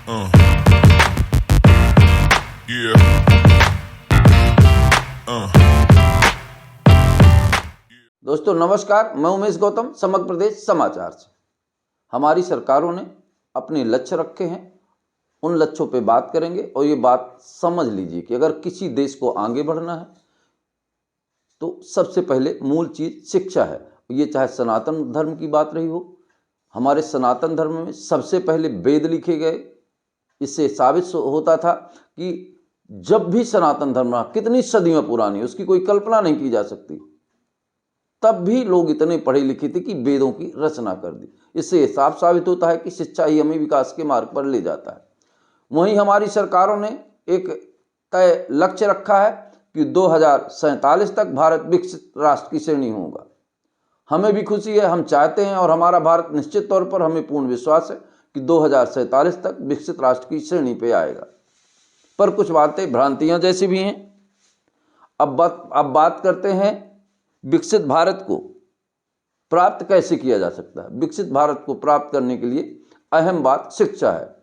Uh, yeah. दोस्तों नमस्कार, मैं उमेश गौतम, समग्र प्रदेश समाचार से। हमारी सरकारों ने अपने लक्ष्य रखे हैं, उन लक्ष्यों पे बात करेंगे। और ये बात समझ लीजिए कि अगर किसी देश को आगे बढ़ना है तो सबसे पहले मूल चीज़ शिक्षा है। ये चाहे सनातन धर्म की बात रही हो, हमारे सनातन धर्म में सबसे पहले वेद लिखे गए। इससे साबित होता था कि जब भी सनातन धर्म रहा, कितनी सदियों पुरानी, उसकी कोई कल्पना नहीं की जा सकती, तब भी लोग इतने पढ़े लिखे थे कि वेदों की रचना कर दी। इससे साफ साबित होता है कि शिक्षा ही हमें विकास के मार्ग पर ले जाता है। वहीं हमारी सरकारों ने एक तय लक्ष्य रखा है कि 2047 तक भारत विकसित राष्ट्र की श्रेणी होगा। हमें भी खुशी है, हम चाहते हैं और हमारा भारत निश्चित तौर पर, हमें पूर्ण विश्वास है कि 2047 तक विकसित राष्ट्र की श्रेणी पे आएगा। पर कुछ बातें भ्रांतियां जैसी भी हैं। अब बात करते हैं विकसित भारत को प्राप्त कैसे किया जा सकता है। विकसित भारत को प्राप्त करने के लिए अहम बात शिक्षा है।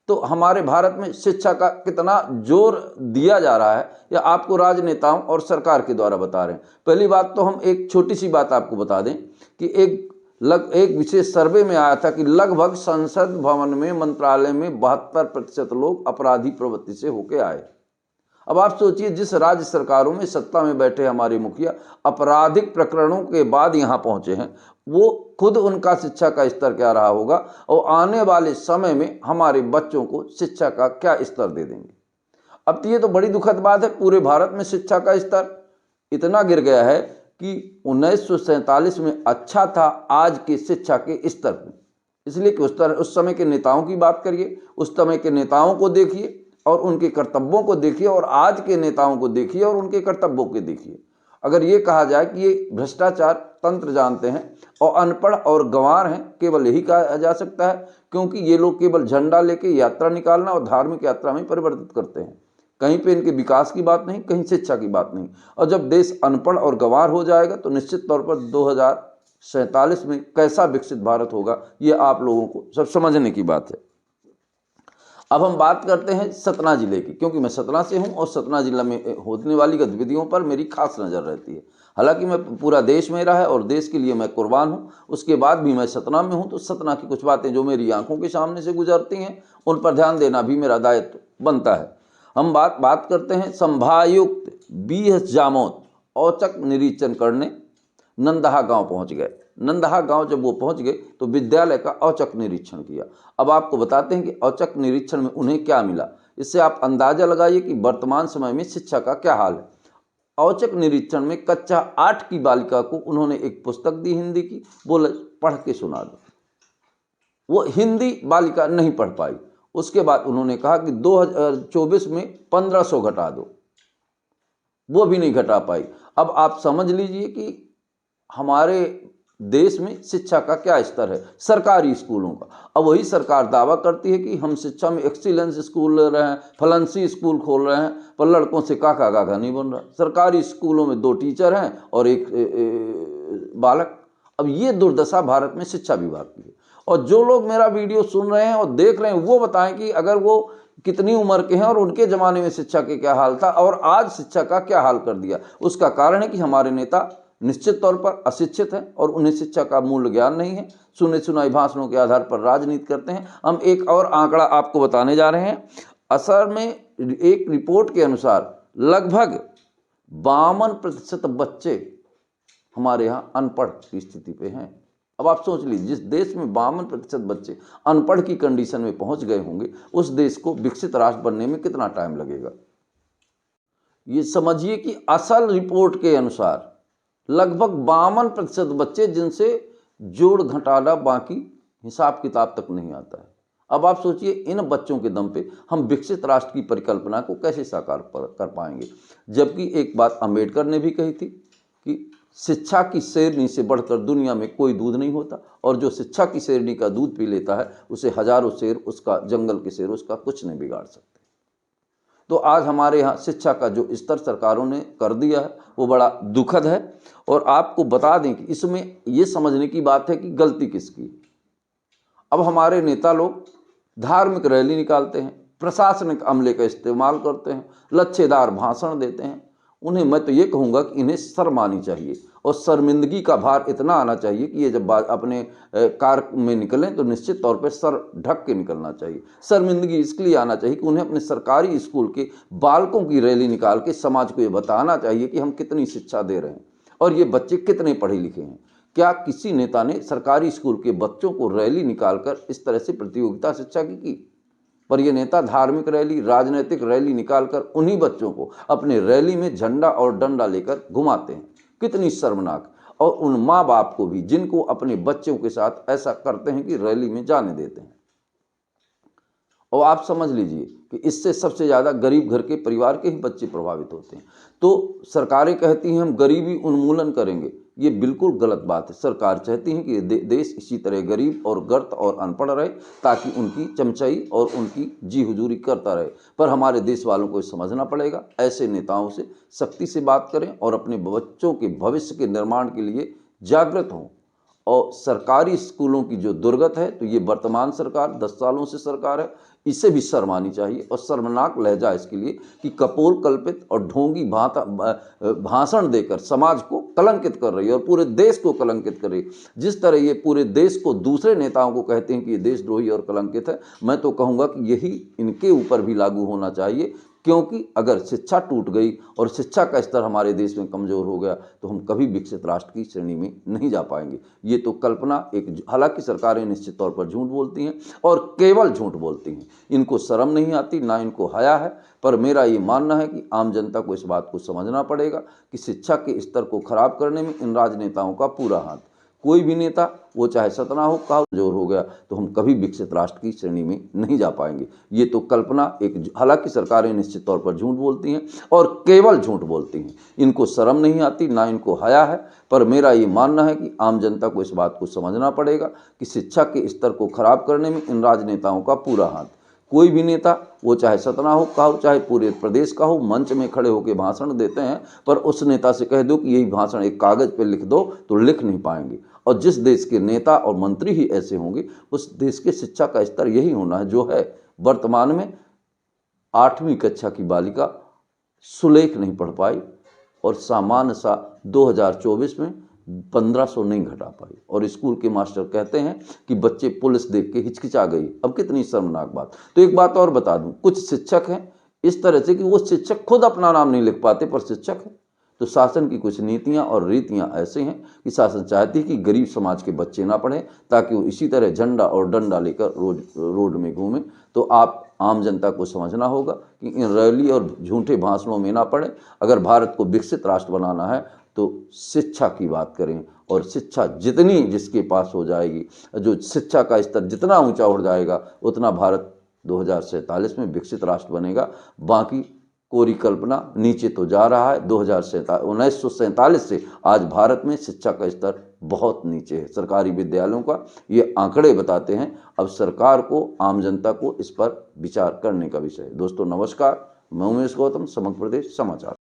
तो हमारे भारत में शिक्षा का कितना जोर दिया जा रहा है, या आपको राजनेताओं और सरकार के द्वारा बता रहे हैं। पहली बात तो हम एक छोटी सी बात आपको बता दें कि एक विशेष सर्वे में आया था कि लगभग संसद भवन में, मंत्रालय में 72% लोग अपराधी प्रवृत्ति से होके आए। अब आप सोचिए, जिस राज्य सरकारों में सत्ता में बैठे हमारे मुखिया आपराधिक प्रकरणों के बाद यहाँ पहुंचे हैं, वो खुद उनका शिक्षा का स्तर क्या रहा होगा, और आने वाले समय में हमारे बच्चों को शिक्षा का क्या स्तर दे देंगे। अब ये तो बड़ी दुखद बात है, पूरे भारत में शिक्षा का स्तर इतना गिर गया है कि 1947 में अच्छा था आज के शिक्षा के स्तर पर। इसलिए कि उस समय के नेताओं की बात करिए, उस समय के नेताओं को देखिए और उनके कर्तव्यों को देखिए, और आज के नेताओं को देखिए और उनके कर्तव्यों को देखिए। अगर ये कहा जाए कि ये भ्रष्टाचार तंत्र जानते हैं और अनपढ़ और गंवार हैं, केवल यही कहा जा सकता है, क्योंकि ये लोग केवल झंडा लेके यात्रा निकालना और धार्मिक यात्रा में परिवर्तित करते हैं। कहीं पे इनके विकास की बात नहीं, कहीं शिक्षा की बात नहीं। और जब देश अनपढ़ और गंवार हो जाएगा तो निश्चित तौर पर 2047 में कैसा विकसित भारत होगा, ये आप लोगों को सब समझने की बात है। अब हम बात करते हैं सतना जिले की, क्योंकि मैं सतना से हूं और सतना जिला में होने वाली गतिविधियों पर मेरी खास नज़र रहती है। हालांकि मैं पूरा देश में रहा है और देश के लिए मैं कुर्बान हूं, उसके बाद भी मैं सतना में हूं, तो सतना की कुछ बातें जो मेरी आंखों के सामने से गुजरती हैं उन पर ध्यान देना भी मेरा दायित्व बनता है। हम बात करते हैं संभायुक्त BS जामोद औचक निरीक्षण करने नंदहा गांव पहुंच गए। नंदहा गांव जब वो पहुंच गए तो विद्यालय का औचक निरीक्षण किया। अब आपको बताते हैं कि औचक निरीक्षण में उन्हें क्या मिला। इससे आप अंदाजा लगाइए कि वर्तमान समय में शिक्षा का क्या हाल है। औचक निरीक्षण में कक्षा 8 की बालिका को उन्होंने एक पुस्तक दी हिंदी की, बोले पढ़ के सुना दो। वो हिंदी बालिका नहीं पढ़ पाई। उसके बाद उन्होंने कहा कि 2024 में 1500 घटा दो, वो भी नहीं घटा पाई। अब आप समझ लीजिए कि हमारे देश में शिक्षा का क्या स्तर है सरकारी स्कूलों का। अब वही सरकार दावा करती है कि हम शिक्षा में एक्सीलेंस स्कूल ले रहे हैं, फलंसी स्कूल खोल रहे हैं, पर लड़कों से काका काका नहीं बन रहा। सरकारी स्कूलों में 2 टीचर हैं और एक बालक। अब ये दुर्दशा भारत में शिक्षा विभाग की है। और जो लोग मेरा वीडियो सुन रहे हैं और देख रहे हैं, वो बताएं कि अगर वो कितनी उम्र के हैं और उनके ज़माने में शिक्षा के क्या हाल था और आज शिक्षा का क्या हाल कर दिया। उसका कारण है कि हमारे नेता निश्चित तौर पर अशिक्षित हैं और उन्हें शिक्षा का मूल्य ज्ञान नहीं है। सुने सुनाई भाषणों के आधार पर राजनीति करते हैं। हम एक और आंकड़ा आपको बताने जा रहे हैं। असर में एक रिपोर्ट के अनुसार लगभग 52% बच्चे हमारे यहाँ अनपढ़ की स्थिति पे हैं। अब आप सोच लीजिए, जिस देश में 52% बच्चे अनपढ़ की कंडीशन में पहुंच गए होंगे, उस देश को विकसित राष्ट्र बनने में कितना टाइम लगेगा। ये समझिए कि असल रिपोर्ट के अनुसार लगभग 52% बच्चे जिनसे जोड़ घटाना बाकी हिसाब किताब तक नहीं आता है। अब आप सोचिए, इन बच्चों के दम पे हम विकसित राष्ट्र की परिकल्पना को कैसे साकार कर पाएंगे। जबकि एक बात अम्बेडकर ने भी कही थी कि शिक्षा की शेरनी से बढ़कर दुनिया में कोई दूध नहीं होता, और जो शिक्षा की शेरनी का दूध पी लेता है उसे हजारों शेर, उसका जंगल के शेर उसका कुछ नहीं बिगाड़ सकते। तो आज हमारे यहाँ शिक्षा का जो स्तर सरकारों ने कर दिया है वो बड़ा दुखद है। और आपको बता दें कि इसमें ये समझने की बात है कि गलती किसकी। अब हमारे नेता लोग धार्मिक रैली निकालते हैं, प्रशासनिक अमले का इस्तेमाल करते हैं, लच्छेदार भाषण देते हैं। उन्हें मैं तो ये कहूँगा कि इन्हें शर्म आनी चाहिए और शर्मिंदगी का भार इतना आना चाहिए कि ये जब अपने कार में निकलें तो निश्चित तौर पर सर ढक के निकलना चाहिए। शर्मिंदगी इसलिए आना चाहिए कि उन्हें अपने सरकारी स्कूल के बालकों की रैली निकाल के समाज को ये बताना चाहिए कि हम कितनी शिक्षा दे रहे हैं और ये बच्चे कितने पढ़े लिखे हैं। क्या किसी नेता ने सरकारी स्कूल के बच्चों को रैली निकालकर इस तरह से प्रतियोगिता शिक्षा की? पर ये नेता धार्मिक रैली, राजनीतिक रैली निकालकर उन्हीं बच्चों को अपने रैली में झंडा और डंडा लेकर घुमाते हैं। कितनी शर्मनाक। और उन माँ बाप को भी जिनको अपने बच्चों के साथ ऐसा करते हैं कि रैली में जाने देते हैं। और आप समझ लीजिए कि इससे सबसे ज़्यादा गरीब घर के परिवार के ही बच्चे प्रभावित होते हैं। तो सरकारें कहती हैं हम गरीबी उन्मूलन करेंगे, ये बिल्कुल गलत बात है। सरकार चाहती है कि देश इसी तरह गरीब और गर्त और अनपढ़ रहे ताकि उनकी चमचाई और उनकी जी हुजूरी करता रहे। पर हमारे देश वालों को समझना पड़ेगा, ऐसे नेताओं से सख्ती से बात करें और अपने बच्चों के भविष्य के निर्माण के लिए जागृत हों। और सरकारी स्कूलों की जो दुर्गत है, तो ये वर्तमान सरकार 10 सालों से सरकार है, इसे भी शर्म आनी चाहिए और शर्मनाक लहजा इसके लिए कि कपोल कल्पित और ढोंगी भाषण देकर समाज को कलंकित कर रही है और पूरे देश को कलंकित कर रही है। जिस तरह ये पूरे देश को दूसरे नेताओं को कहते हैं कि ये देशद्रोही और कलंकित है, मैं तो कहूँगा कि यही इनके ऊपर भी लागू होना चाहिए। क्योंकि अगर शिक्षा टूट गई और शिक्षा का स्तर हमारे देश में कमज़ोर हो गया तो हम कभी विकसित राष्ट्र की श्रेणी में नहीं जा पाएंगे। ये तो कल्पना एक, हालांकि सरकारें निश्चित तौर पर झूठ बोलती हैं और केवल झूठ बोलती हैं, इनको शर्म नहीं आती, ना इनको हया है। पर मेरा ये मानना है कि आम जनता को इस बात को समझना पड़ेगा कि शिक्षा के स्तर को खराब करने में इन राजनेताओं का पूरा हाथ। कोई भी नेता, वो चाहे सतना हो, कमजोर हो गया तो हम कभी विकसित राष्ट्र की श्रेणी में नहीं जा पाएंगे। ये तो कल्पना एक, हालांकि सरकारें निश्चित तौर पर झूठ बोलती हैं और केवल झूठ बोलती हैं, इनको शर्म नहीं आती, ना इनको हया है। पर मेरा ये मानना है कि आम जनता को इस बात को समझना पड़ेगा कि शिक्षा के स्तर को खराब करने में इन राजनेताओं का पूरा हाथ। कोई भी नेता, वो चाहे सतना हो, चाहे पूरे प्रदेश का हो, मंच में खड़े होकर भाषण देते हैं, पर उस नेता से कह दो कि यही भाषण एक कागज़ पे लिख दो तो लिख नहीं पाएंगे। और जिस देश के नेता और मंत्री ही ऐसे होंगे, उस देश के शिक्षा का स्तर यही होना है जो है। वर्तमान में 8वीं कक्षा की बालिका सुलेख नहीं पढ़ पाई और सामान्य सा 2024 में 1500 नहीं घटा पाई, और स्कूल के मास्टर कहते हैं कि बच्चे पुलिस देख के हिचकिचा गई। अब कितनी शर्मनाक बात। तो एक बात और बता दूं, कुछ शिक्षक हैं इस तरह से कि वो शिक्षक खुद अपना नाम नहीं लिख पाते पर शिक्षक है। तो शासन की कुछ नीतियां और रीतियां ऐसे हैं कि शासन चाहती है कि गरीब समाज के बच्चे ना पढ़ें ताकि वो इसी तरह झंडा और डंडा लेकर रोड में घूमें। तो आप आम जनता को समझना होगा कि इन रैली और झूठे भाषणों में ना पड़े। अगर भारत को विकसित राष्ट्र बनाना है तो शिक्षा की बात करें, और शिक्षा जितनी जिसके पास हो जाएगी, जो शिक्षा का स्तर जितना ऊंचा उठ जाएगा, उतना भारत 2047 में विकसित राष्ट्र बनेगा। बाकी कोरी कल्पना, नीचे तो जा रहा है। 1947 से आज भारत में शिक्षा का स्तर बहुत नीचे है सरकारी विद्यालयों का, ये आंकड़े बताते हैं। अब सरकार को, आम जनता को इस पर विचार करने का विषय है। दोस्तों नमस्कार, मैं उमेश गौतम, समग्र प्रदेश समाचार।